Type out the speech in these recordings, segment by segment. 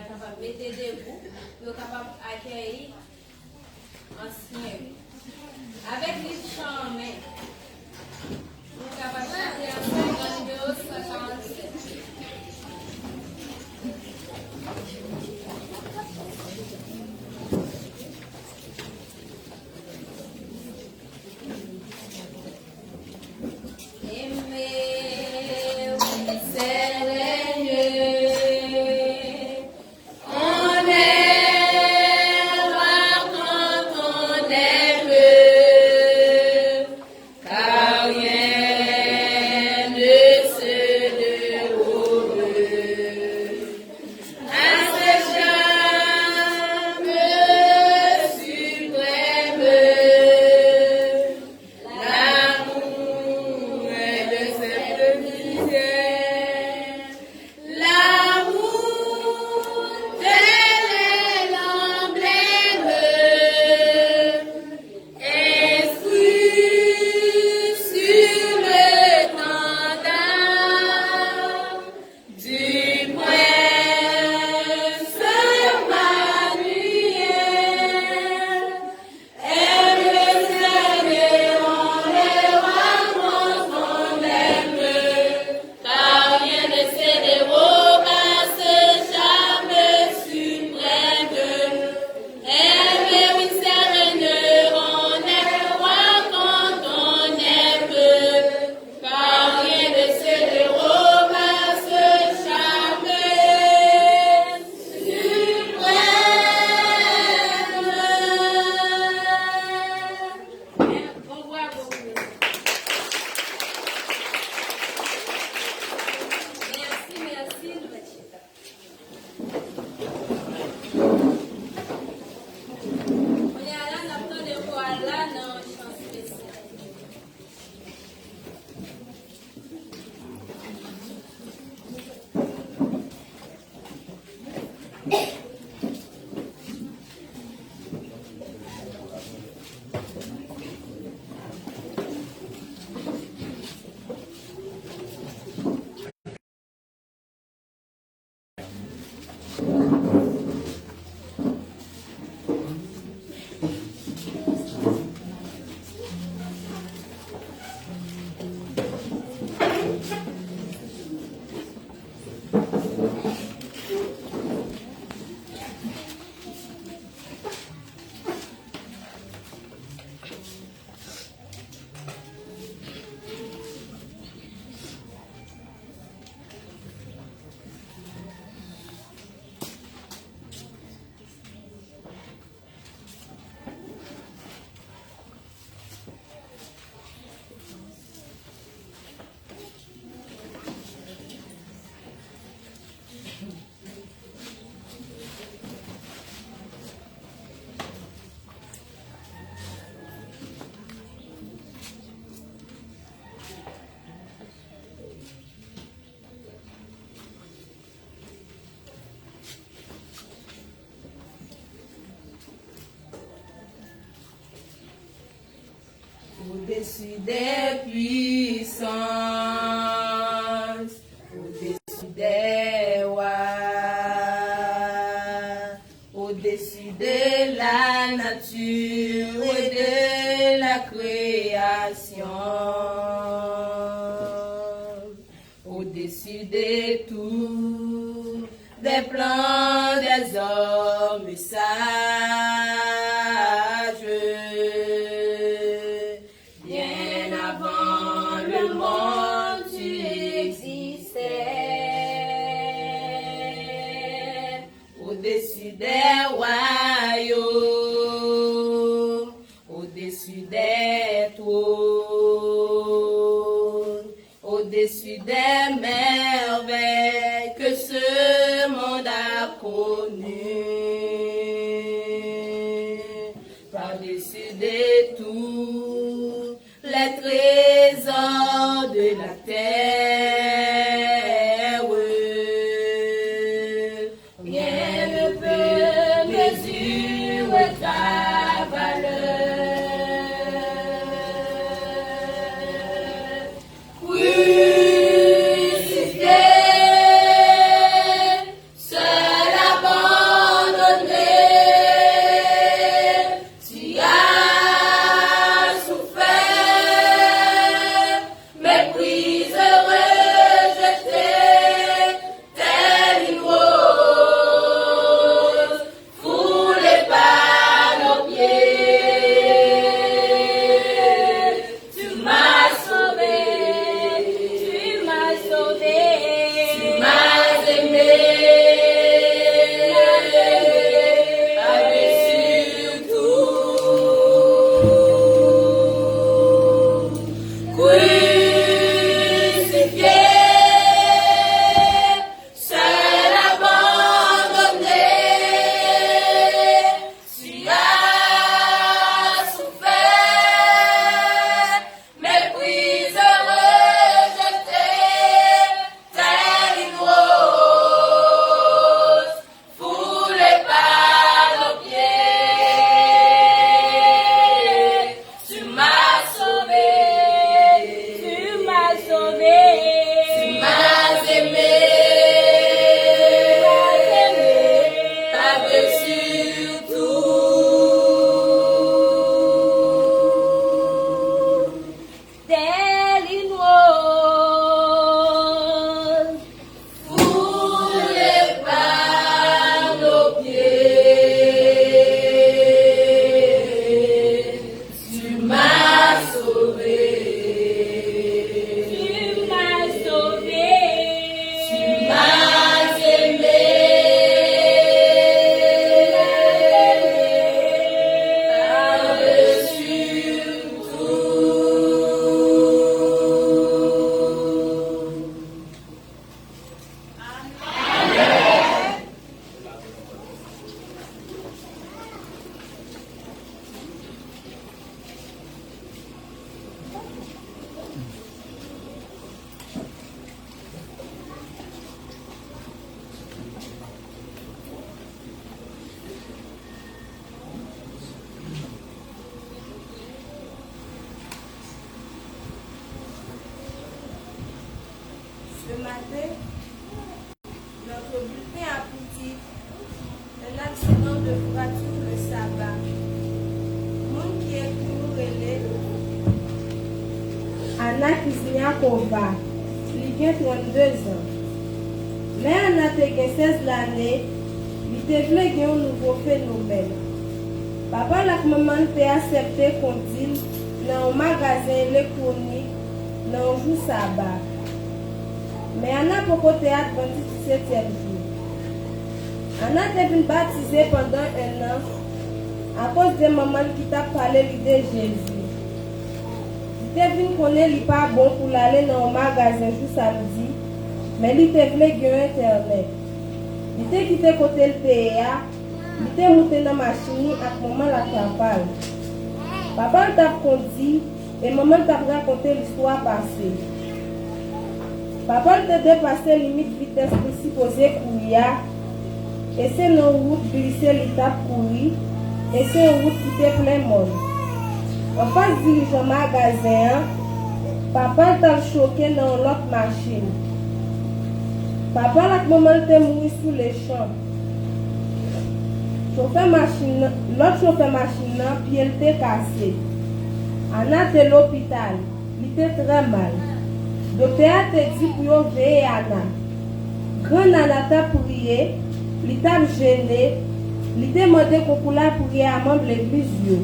capable de mettre debout, nous capable d'accueillir ancien. Avec les chants, nous capable de chanter ensemble dans le numéro 147. Au-dessus des puissances, au-dessus des rois, au-dessus de la nature et de la création, au-dessus de tout, des plans des hommes sages. Au-dessus des royaumes, au-dessus des trônes, au-dessus des merveilles que ce monde a connues, par-dessus de tout les trésors de la terre. Ta valeur, crucifié, seul abandonné. matin, notre bulletin aboutit un accident de fracture le sabbat. Mon qui est pour relais. Anna Kisniakova, il a 32 ans. Mais Anna a 16 l'année, il a voulu un nouveau phénomène. Papa et maman ont accepté qu'on dit dans un magasin électronique dans un jour sabbat. Mais Anna n'a pas été adventiste 17e jour. Anna a été baptisée pendant un an à cause de maman qui t'a parlé de Jésus. Il était venu connaître qu'il pas bon pour aller dans un magasin jour samedi, mais il était voulu gagner internet. Il était quitté côté le PA. Il était monté dans la machine avec maman la capale. Papa t'a conduit et maman t'a raconté l'histoire passée. Papa t'a dépassé limite vitesse supposée courir. Et c'est une route glissée l'étape courir. Et c'est une route qui était plein monde. En face dirigeant magasin, papa t'a choqué dans l'autre machine. Papa la maman t'a mouru sous les champs. L'autre chauffeur machine, puis elle était cassée. Anna était à l'hôpital. Il était très mal. Le docteur a dit pour veiller Anna. Grand Anna t'a prié, il t'a gêné, il t'a demandé qu'on pouvait prier à membre de l'église.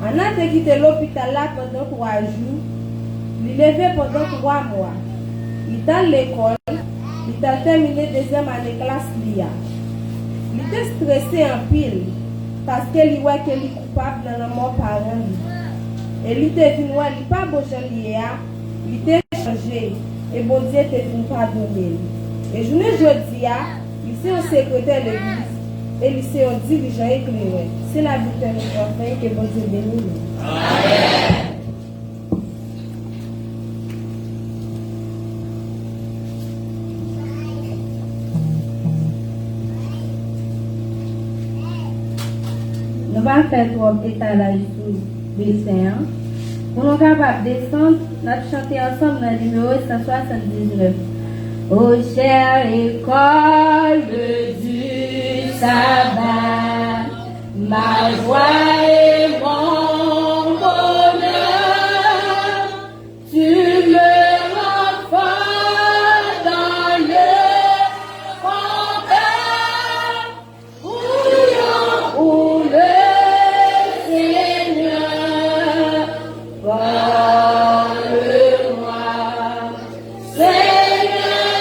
Anna a quitté l'hôpital là pendant 3 jours. Il est levé pendant 3 mois. Il est à l'école. Il a terminé 2e année classe LIA. Il était stressé en pile parce qu'il voit qu'il est coupable dans la mort parent. Et il était venu, il n'est pas beau il était changé et bon Dieu était venu pardonner. Et je ne dis il est un secrétaire de l'église et il est un dirigeant éclairé. C'est la victoire de notre que bon Dieu bénit. Amen. Nous allons faire 3 étalages sous dessin. Pour nous capables de descendre, nous allons chanter ensemble dans le numéro 179. Ô chère école du sabbat, ma joie et mon bonheur, tu me rends fort dans le combat, bouillant pour le Seigneur, parle-moi, Seigneur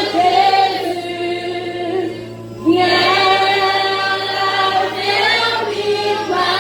Jésus, viens affermir ma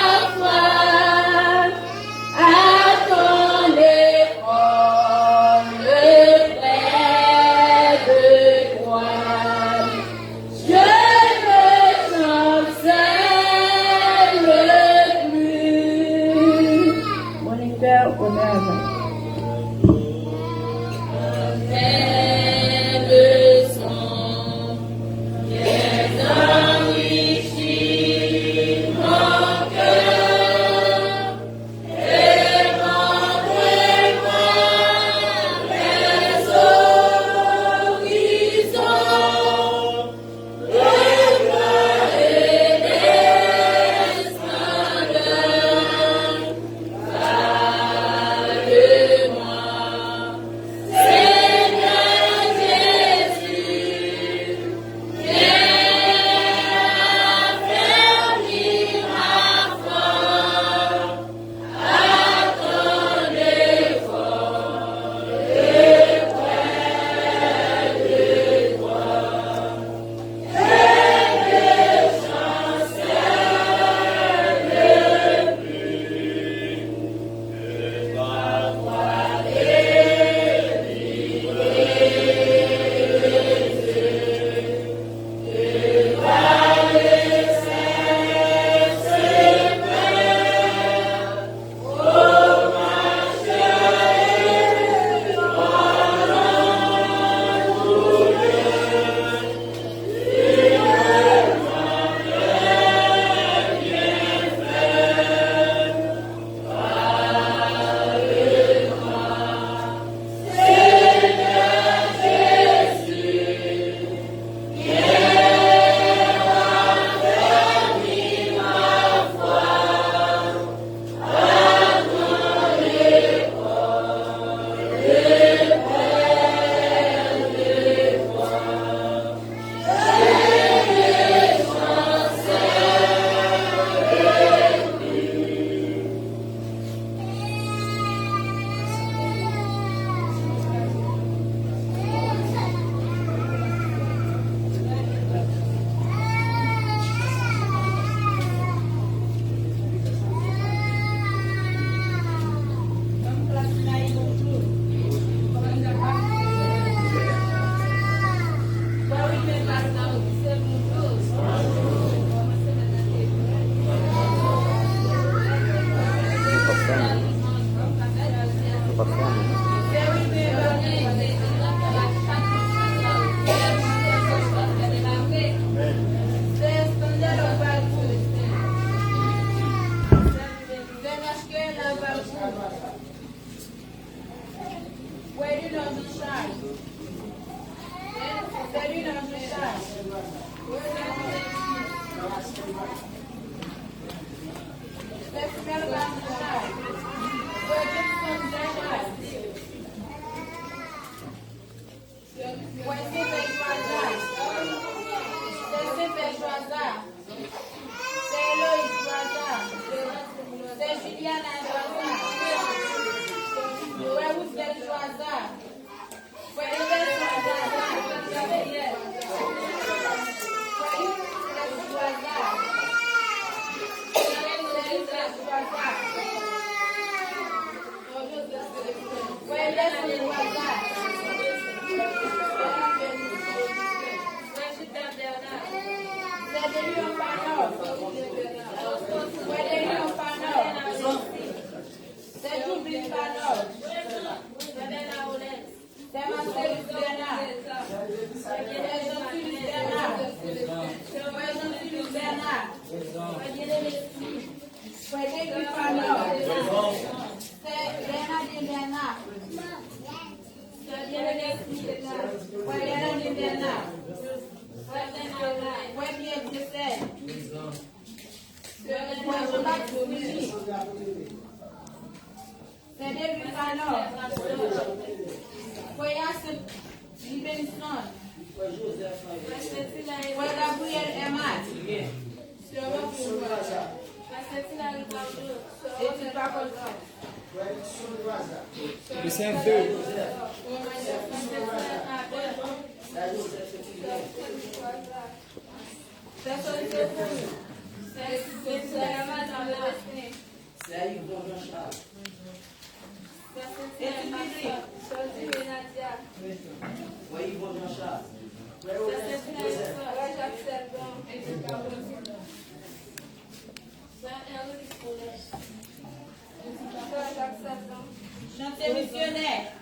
Chantier missionnaire.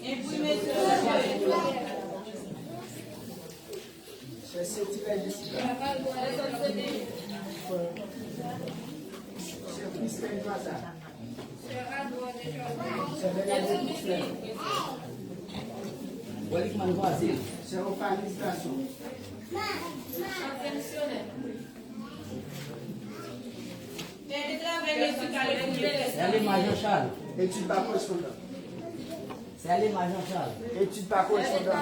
Imprimé sur C'est au administration. C'est allé Major Charles. Étude par correspondant. C'est allé Major Charles. Étude par correspondant.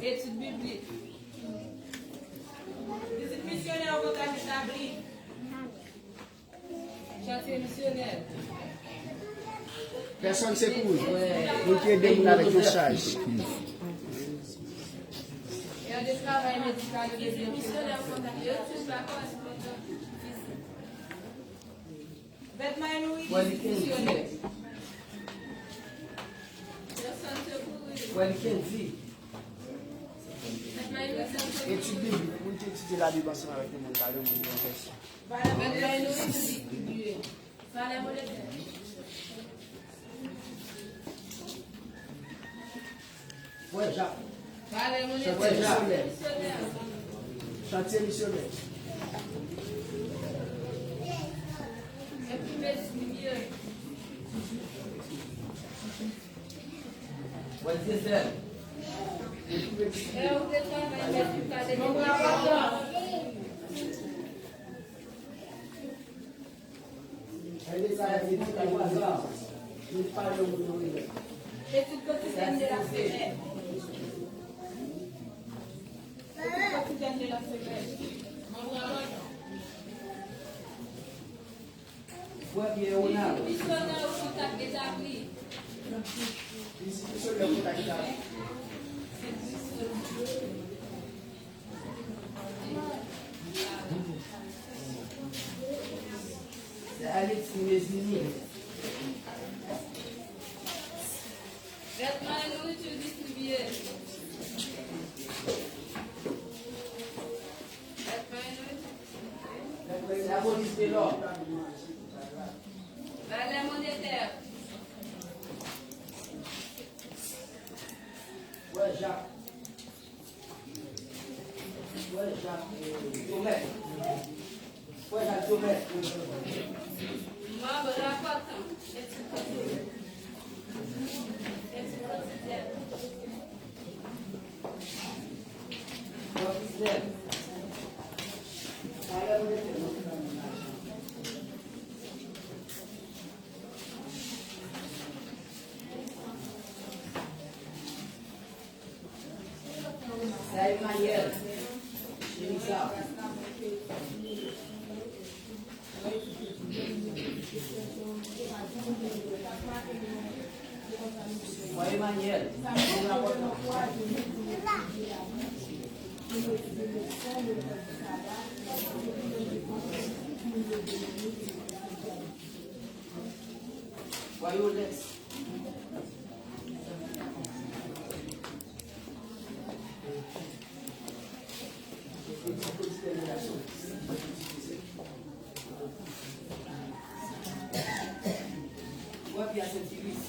étude biblique. Visite missionnaire au contact établi. Chantier missionnaire. Personne s'écoule. Vous qui aidez avec vos charges. Et un des travail médical de visite missionnaire au contact étude par correspondant. Vêtements Louis, visite missionnaire. Personne secours. Étude biblique. Vous qui étudiez la Bible ensemble avec les montagnes, vous dites Vêtements Louis, distribué. Fallait voler. Ouais, Jacques. Fallait voler. Ouais, Jacques. Missionnaire. chantier missionnaire. What is that? Étude quotidienne de la semaine. Étude quotidienne de la semaine. Foi que eu não. Missionnaire au contact établi. Missionnaire au contact établi. Alex Mesini. Vêtements et nourriture distribuée. La police de l'ordre. Valeur monétaire. Ouais, Jacques. Ouais, Jacques. Thomas. Ouais, Jacques Thomas. Membre rapportant. Étude quotidienne. Étude quotidienne. What is that? Sai Manuel. Inicial. Oi, Manuel. Oi, Ulex. Oi, Pia Sentilis.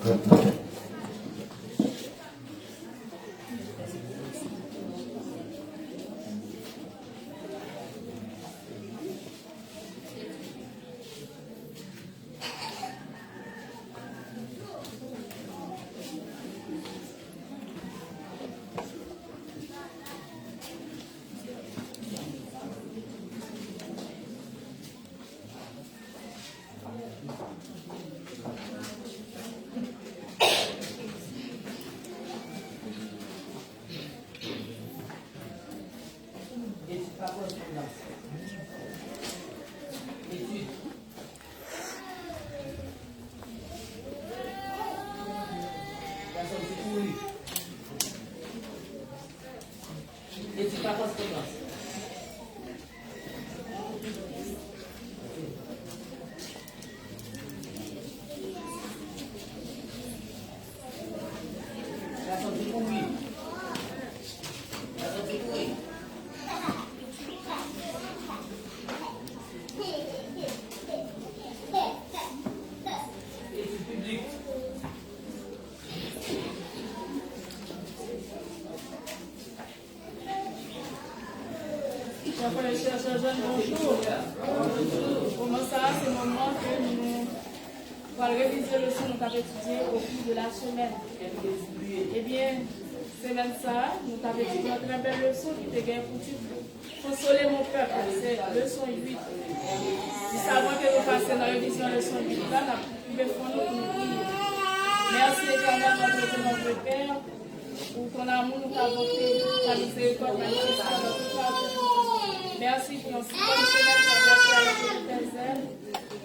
Bonjour. Comment ça, c'est le moment que nous allons réviser le leçon que nous avons étudié au cours de la semaine. Eh bien, semaine ça, nous avons étudié une très belle leçon qui était gagnée pour consoler mon peuple. C'est leçon 8. Nous savons que nous passons dans la révision de leçon 8 là, nous pouvons faire nous prier. Merci éternel, notre Père, pour ton amour, nous avons fait ta miséricorde, manifestée dans toute la vie. Merci pour notre semaine traversée à la tes ailes,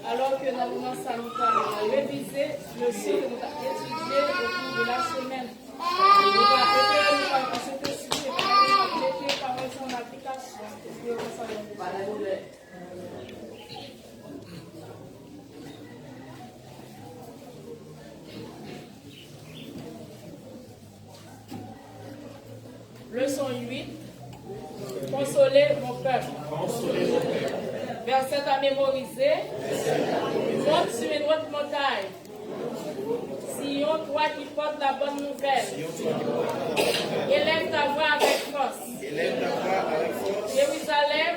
alors que nous avons salutaire réviser le son que nous avons étudié au cours de la semaine. Nous allons préparer à cet esprit et mettre par son application. Leçon 8. Consoler mon peuple. Verset à mémoriser. Monte sur une haute montagne. Sion, toi qui portes la bonne nouvelle. Élève ta voix avec force. Jérusalem,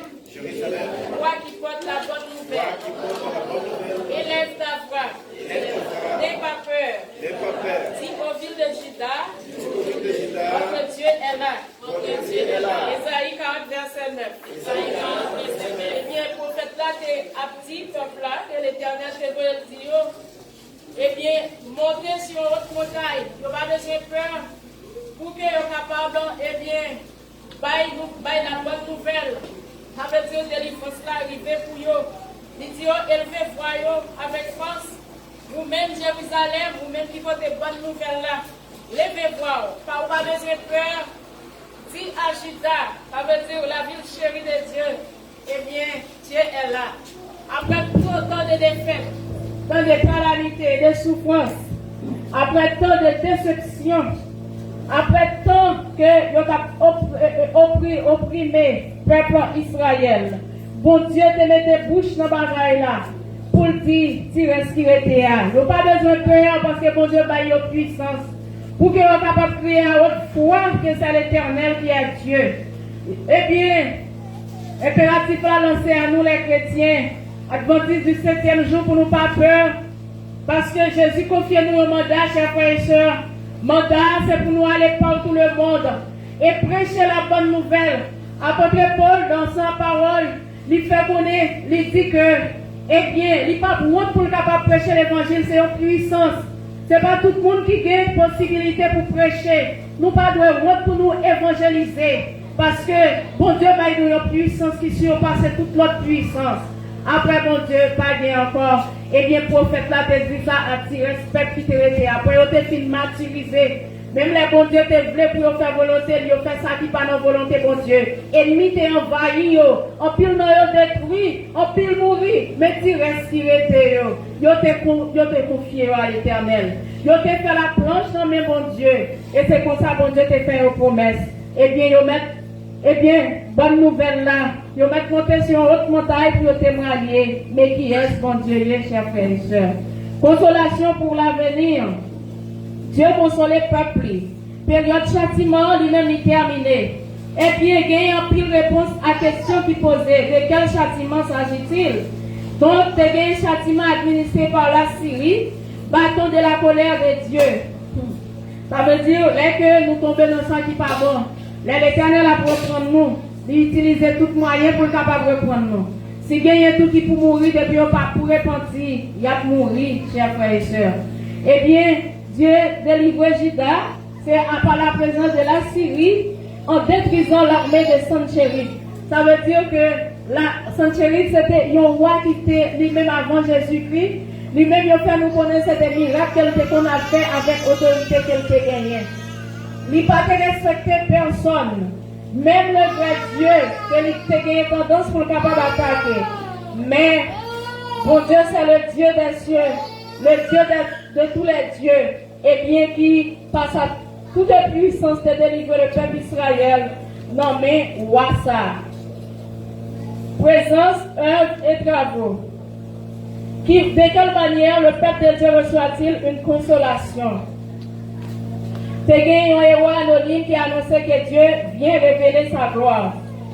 toi qui portes la bonne nouvelle. Élève ta voix. N'aie pas peur. Dis aux villes de Juda, votre Dieu est là. Ésaïe 40, verset 9. Eh bien, prophète là, t'es apti, peuple là, que l'Éternel te veut dire. Eh bien, montez sur votre montagne. Vous n'avez pas besoin de peur. Pour que vous soyez capable, eh bien, bailler la bonne nouvelle. Avec Dieu, délivrance là, arriver pour vous. Il dit, élevez voix avec force. Vous-même, Jérusalem, vous-même qui faites des bonnes nouvelles là. Levez voix. Pas besoin de peur. Dis à Juda, ça veut dire la ville chérie de Dieu. Eh bien, Dieu est là. Après tout temps de défaites, tant de calamités, de souffrances, après tant de déceptions, après tant que vous avez opprimé le peuple Israël, bon Dieu te met des bouches dans le bagaille là pour dire, tirer ce qui était là. Vous n'avez pas besoin de peur parce que bon Dieu a une puissance. Pour que vous soyez capable de crier à haute foi que c'est l'Éternel qui est Dieu. Eh bien, impératif à lancer à nous les chrétiens, adventistes du 7e jour pour nous pas peur, parce que Jésus confie nous un mandat, chers frères et sœurs. Mandat, c'est pour nous aller partout le monde et prêcher la bonne nouvelle. Apôtre Paul, dans sa parole, il fait connaître, il dit que, eh bien, il n'est pas bon pour le capable de prêcher l'évangile, c'est une puissance. Ce n'est pas tout le monde qui a une possibilité pour prêcher. Nous pas devons pour nous évangéliser. Parce que bon Dieu va nous une puissance qui surpasse toute l'autre puissance. Après bon Dieu, pas bien encore. Eh bien, prophète là, te dit ça à ti respect qui te rete. Après, il te fin martyrisé. Même les bon Dieu te voulaient pour faire volonté, ils ont fait ça qui pas dans volonté, bon Dieu. Ennemi te envahi, en pile non yo détruit, en pile mourir, mais tu restes qui rete yo. Yo te confié à l'Éternel. Yo te fait la planche dans mes bon Dieu. Et c'est comme ça, bon Dieu te fait une promesse. Eh bien, yo mettent, eh bien, bonne nouvelle là. Yo mettent monter sur une haute montagne pour témoigner. Mais qui est bon Dieu, chers frères et sœurs? Consolation pour l'avenir. Dieu console le peuple. Période châtiment, lui-même est terminé. Et puis, il y a un pile réponse à la question qui posait. De quel châtiment s'agit-il? Donc, il y a un châtiment administré par la Syrie, bâton de la colère de Dieu. Ça veut dire, que nous tombons dans le sang qui n'est pas bon, l'Éternel a pour prendre nous, d'utiliser tout moyen pour capable de reprendre nous. Si il y a tout qui pour mourir, depuis on pas pour repentir, il y a pour mourir, chers frères et sœurs. Eh bien, Dieu délivre Juda, c'est par la présence de la Syrie, en détruisant l'armée de Sanchérib. Ça veut dire que la Sanchérib, c'était un roi qui était lui-même avant Jésus-Christ. Lui-même, il a fait nous connaître des miracles qu'on a fait avec l'autorité qu'elle a gagnée. Il n'a pas respecté personne. Même le vrai Dieu, qui a gagné tendance pour le capable d'attaquer. Mais, bon Dieu, c'est le Dieu des cieux, le Dieu de tous les dieux, et bien qui passe à toute puissance de délivrer le peuple d'Israël, nommé Wassa. Présence, œuvre et travaux. De quelle manière le peuple de Dieu reçoit-il une consolation? C'est un héros anonyme qui annonçait que Dieu vient révéler sa gloire.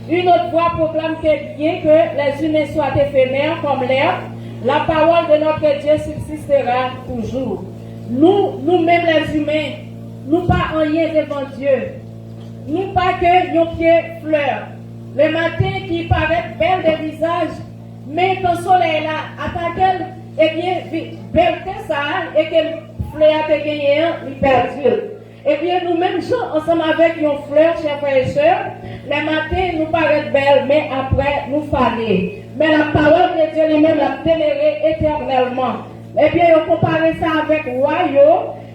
Une autre voix proclame que bien que les humains soient éphémères comme l'air, la parole de notre Dieu subsistera toujours. Nous-mêmes les humains, nous pas rien devant Dieu. Nous pas que nos pieds fleurs. Le matin qui paraît belle de visage, mais quand le soleil est là, attaque, et bien, belle que ça, et que le fleur a gagné, il perdure. Et bien, nous-mêmes, ensemble avec nos fleurs, chers frères et sœurs, les matins nous paraissent belles, mais après, nous fallait. Mais la parole de Dieu lui-même l'a démérée éternellement. Et bien, on compare ça avec roi,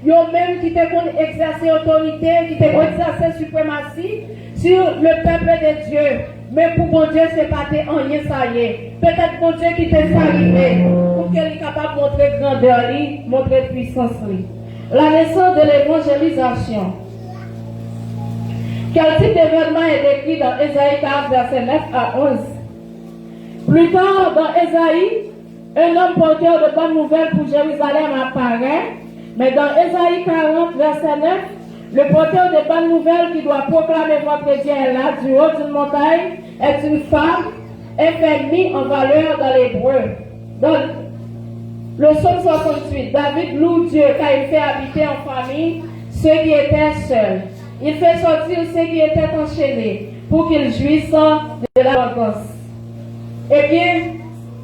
yo même qui te exercer autorité, qui te exercer suprématie sur le peuple de Dieu. Mais pour mon Dieu, c'est pas rien, ça y est. Peut-être mon Dieu qui t'est salué pour qu'il soit capable de montrer grandeur, montrer puissance. La naissance de l'évangélisation. Quel type d'événement est décrit dans Ésaïe 40, verset 9 à 11? Plus tard, dans Ésaïe, un homme porteur de bonnes nouvelles pour Jérusalem apparaît. Mais dans Ésaïe 40, verset 9, le porteur de bonnes nouvelles qui doit proclamer votre Dieu est là, du haut d'une montagne, est une femme, est fait mis en valeur dans l'hébreu. Dans le psaume 68, David loue Dieu car il fait habiter en famille ceux qui étaient seuls. Il fait sortir ceux qui étaient enchaînés pour qu'ils jouissent de la vacances. Eh bien,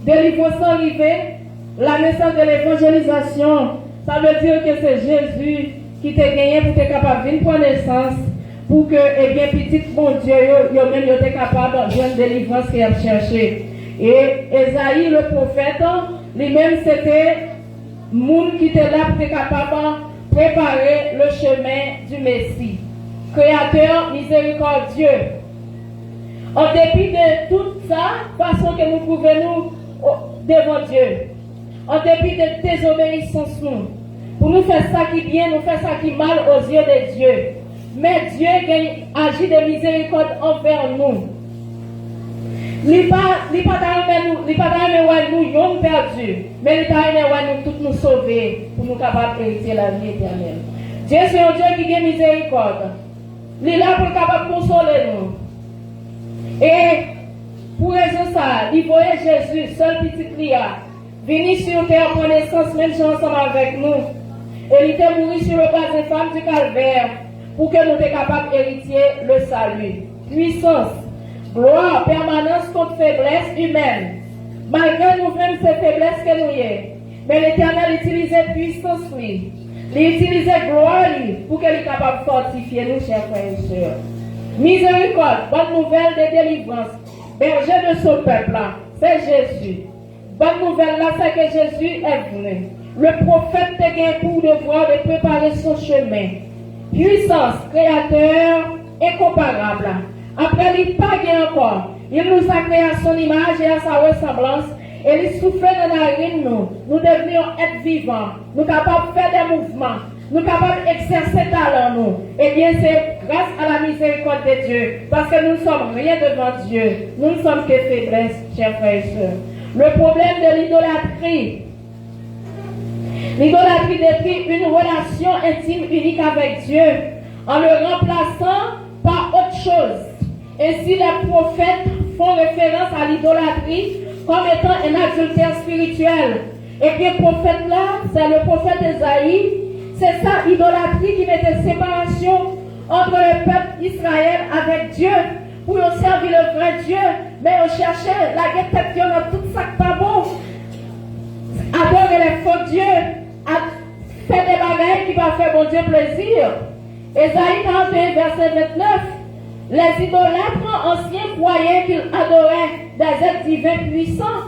délivrance arrivée, la naissance de l'évangélisation, ça veut dire que c'est Jésus qui t'a gagné pour être capable de prendre naissance, pour que, eh bien, petit bon Dieu, même été capable de une délivrance qu'il a cherché. Et Esaïe, le prophète, lui-même, c'était monde qui était là pour être capable de préparer le chemin du Messie. Créateur miséricordieux. En dépit de tout ça, façon que nous pouvons nous devant Dieu. En dépit de désobéissance, nous. Pour nous faire ça qui bien, nous faire ça qui mal aux yeux de Dieu. Mais Dieu agit de miséricorde envers nous. Il pas nous sommes perdus, mais il pas nous tous nous sauver pour nous capables d'hériter la vie éternelle. Dieu c'est un Dieu qui a miséricorde. Il est là pour capable consoler nous. Et pour raison ça, il voyait Jésus, seul petit Clia, venir sur terre en naissance, même si ensemble avec nous. Et il était mort sur le bas des femmes du calvaire pour que nous soyons capables d'hériter le salut. Puissance, gloire, permanence contre faiblesse humaine. Malgré nous-mêmes ces faiblesses que nous avons. Mais l'Éternel utilisait puissance, lui. Il utilisait gloire, lui, pour qu'il soit capable de fortifier nous, chers frères et sœurs. Miséricorde, bonne nouvelle de délivrance. Berger de ce peuple-là, c'est Jésus. Bonne nouvelle là, c'est que Jésus est venu. Le prophète a gagné pour devoir de préparer son chemin. Puissance, créateur, incomparable. Après, il n'a pas gagné encore. Il nous a créé à son image et à sa ressemblance. Et il souffle dans la narine nous. Nous devenions être vivants. Nous sommes capables de faire des mouvements. Nous sommes capables d'exercer talent nous. Eh bien, c'est grâce à la miséricorde de Dieu. Parce que nous ne sommes rien devant Dieu. Nous ne sommes que faiblesse, chers frères et sœurs. Le problème de l'idolâtrie. L'idolâtrie détruit une relation intime unique avec Dieu en le remplaçant par autre chose. Ainsi, les prophètes font référence à l'idolâtrie comme étant un adultère spirituel. Et puis, le prophète là, c'est le prophète Esaïe. C'est ça, l'idolâtrie qui mettait séparation entre le peuple d'Israël avec Dieu pour servir le vrai Dieu. Mais on cherchait la guette dans tout ça qui pas bon. Adorer les faux dieux, faire des bagailles qui vont faire bon Dieu plaisir. Esaïe 41, verset 29. Les idolâtres anciens croyaient qu'ils adoraient des êtres divins puissants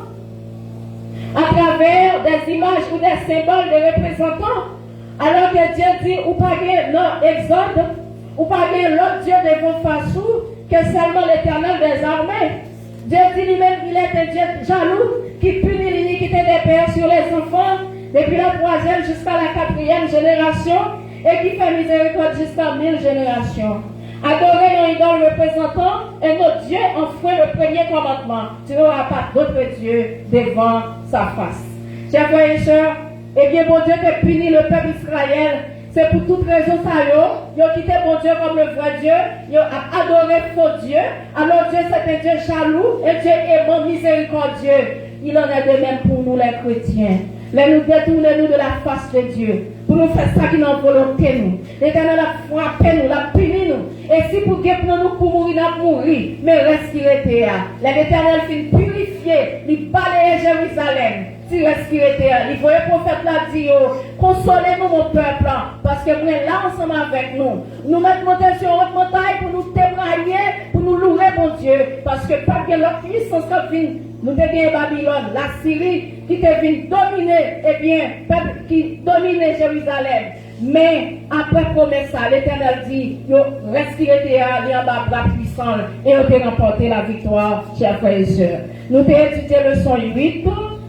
à travers des images ou des symboles de représentants. Alors que Dieu dit, ou pas non, Exode, ou pas l'autre Dieu devant Fassou, que seulement l'Éternel des armées. Dieu dit lui-même qu'il est un Dieu jaloux qui punit l'iniquité des pères sur les enfants depuis la 3e jusqu'à la 4e génération et qui fait miséricorde jusqu'à 1000 générations. Adorer un idole représentant un autre Dieu enfreint le premier commandement. Tu n'auras pas d'autre Dieu devant sa face. Chers frères et sœurs, eh bien, bon Dieu te punit le peuple Israël. C'est pour toute raison ça, ils ont quitté mon Dieu comme le vrai Dieu, ils ont adoré faux Dieu. Alors Dieu c'est un Dieu jaloux, un Dieu aimant, miséricordieux. Il en est de même pour nous les chrétiens. Là nous détournons de la face de Dieu. Pour nous faire ça qui nous volonté nous. L'Éternel a frappé nous, l'a puni nous. Et si pour guérir nous pour mourir, nous mourir. Mais respirer terre. L'Éternel finit purifier, il balaye Jérusalem. Si respirer terre. Il faut le prophète l'a dit, consolez-nous mon peuple. Parce que vous êtes là ensemble avec nous. Nous mettons monter sur notre montagne pour nous témoigner, pour nous louer mon Dieu. Parce que pas que l'autre puissance qui vient. Nous devons Babylone, la Syrie qui devient dominer, eh bien, peuple qui domine Jérusalem. Mais après promesse ça, l'Éternel dit, yo respirez en bas la puissance et on peut remporter la victoire, chers frères et sœurs. Nous avons étudié le leçon 8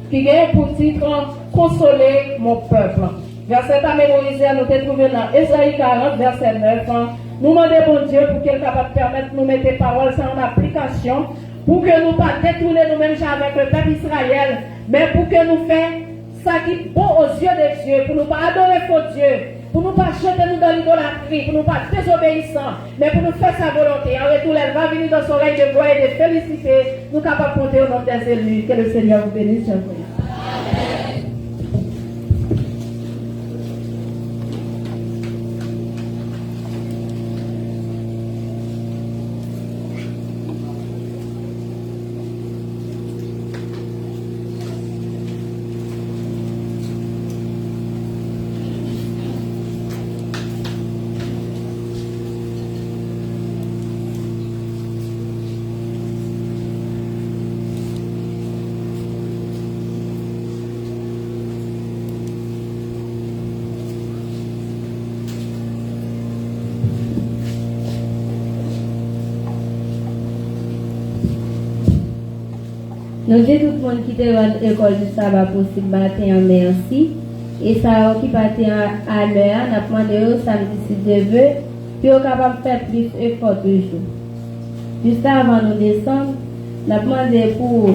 qui a pour titre Consoler mon peuple. Verset à mémoriser, nous avons trouvé dans Ésaïe 40, verset 9. Nous demandons bon Dieu pour qu'il soit capable de permettre de nous mettre les paroles en application. Pour que nous ne pas détourner nous-mêmes avec le peuple Israël, mais pour que nous fassions ça qui est bon aux yeux de Dieu, pour ne pas adorer faux Dieu, pour ne pas jeter nous dans l'idolâtrie, pour ne pas désobéissant, mais pour nous faire sa volonté. En retour, elle va venir dans son règne de gloire et de félicité. Nous sommes capables de compter au nom des élus. Que le Seigneur vous bénisse, chers frères. Nous disons tout le monde qui était dans l'école du sabbat possible matin, merci. Et ça qui partait à l'heure, on a demandé au samedi si Dieu veut, puis on est capable de faire plus d'efforts toujours. Juste avant nous descendre, on a demandé pour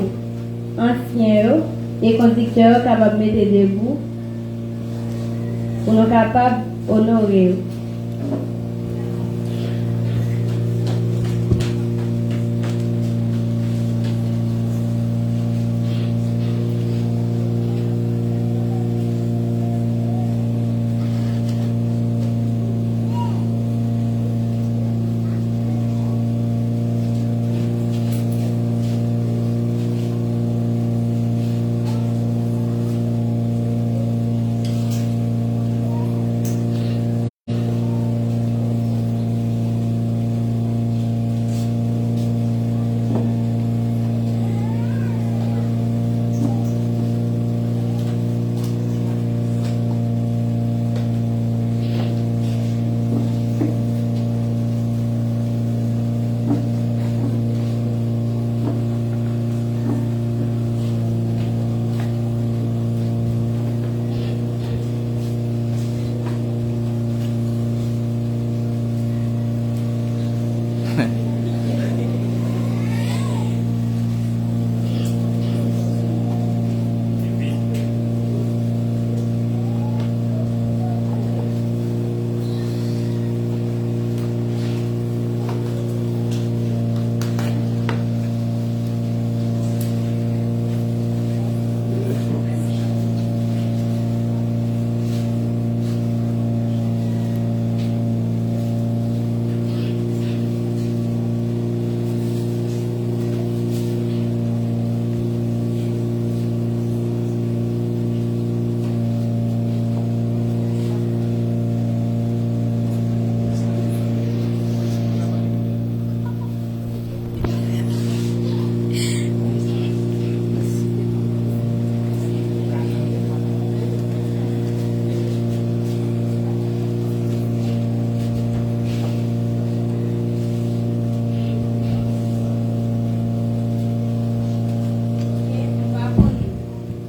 anciens et conducteurs capables de mettre debout, pour nous capables d'honorer.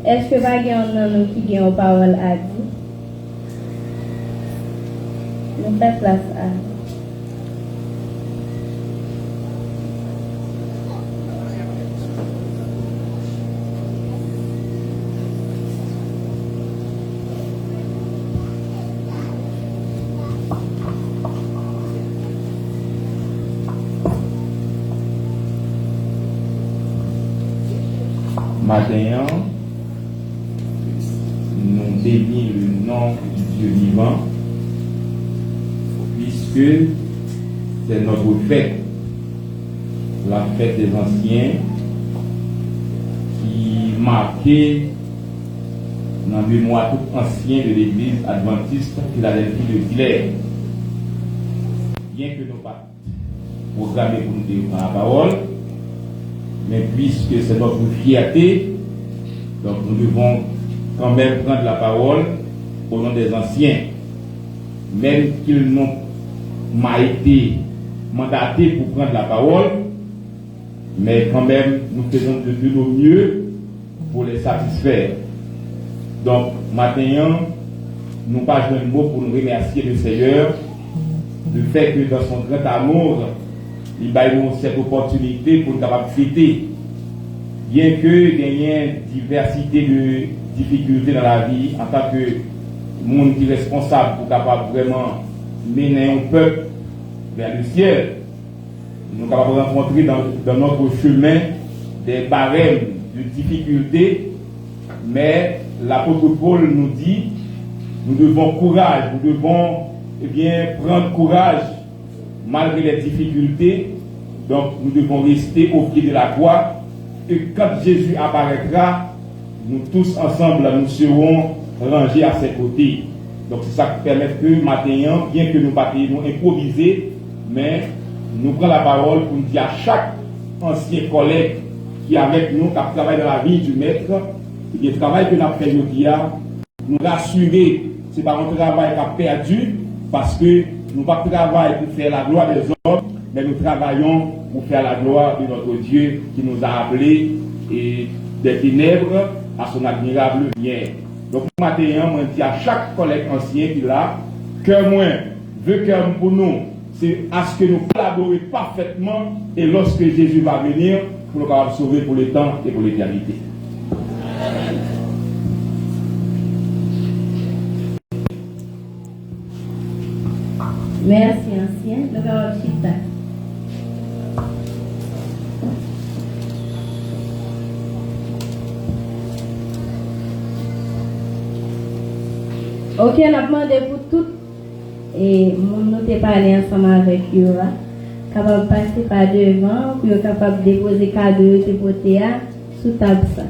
est-ce que pas nous qui ont parole à dire? Nous faisons place à. Matin, nous bénissons le nom du Dieu vivant, puisque c'est notre fête, la fête des anciens, qui marquait dans le mémoire tout ancien de l'église adventiste Philadelphie de Villers. Bien que nous pas programmés pour nous dire la parole, mais puisque c'est notre fierté, donc nous devons quand même prendre la parole au nom des anciens, même qu'ils n'ont pas été mandatés pour prendre la parole, mais quand même nous faisons de nos mieux pour les satisfaire. Donc maintenant, nous pas jouer un mot pour nous remercier le Seigneur du fait que dans son grand amour, il va nous cette opportunité pour nous capables de fêter. Bien que il y ait une diversité de difficultés dans la vie, en tant que monde qui est responsable pour capable vraiment mener un peuple vers le ciel, nous sommes capables de rencontrer dans notre chemin des barèmes de difficultés, mais l'apôtre Paul nous dit, nous devons courage, nous devons prendre courage malgré les difficultés. Donc nous devons rester au pied de la croix, et quand Jésus apparaîtra, nous tous ensemble nous serons rangés à ses côtés. Donc c'est ça qui permet que maintenant, bien que nous ne nous improviser, mais nous prenons la parole pour nous dire à chaque ancien collègue qui est avec nous, qui travaille dans la vie du maître, et le travail que nous avons fait nous rassurer, ce n'est pas un travail qui a perdu, parce que nous ne pas travailler pour faire la gloire des hommes, mais nous travaillons pour faire la gloire de notre Dieu qui nous a appelés et des ténèbres à son admirable lumière. Donc maintenant, on dit à chaque collègue ancien qui est là, que moi, veut que pour nous, c'est à ce que nous collaborons parfaitement et lorsque Jésus va venir, pour nous pouvoir sauver pour le temps et pour l'éternité. Merci, ancien. Nous allons chita. Ok, on a demandé pour tout. Et nous t'ai parlé ensemble avec eux. Capable de passer par devant, pour être capable de déposer cadeau et porter sous table ça.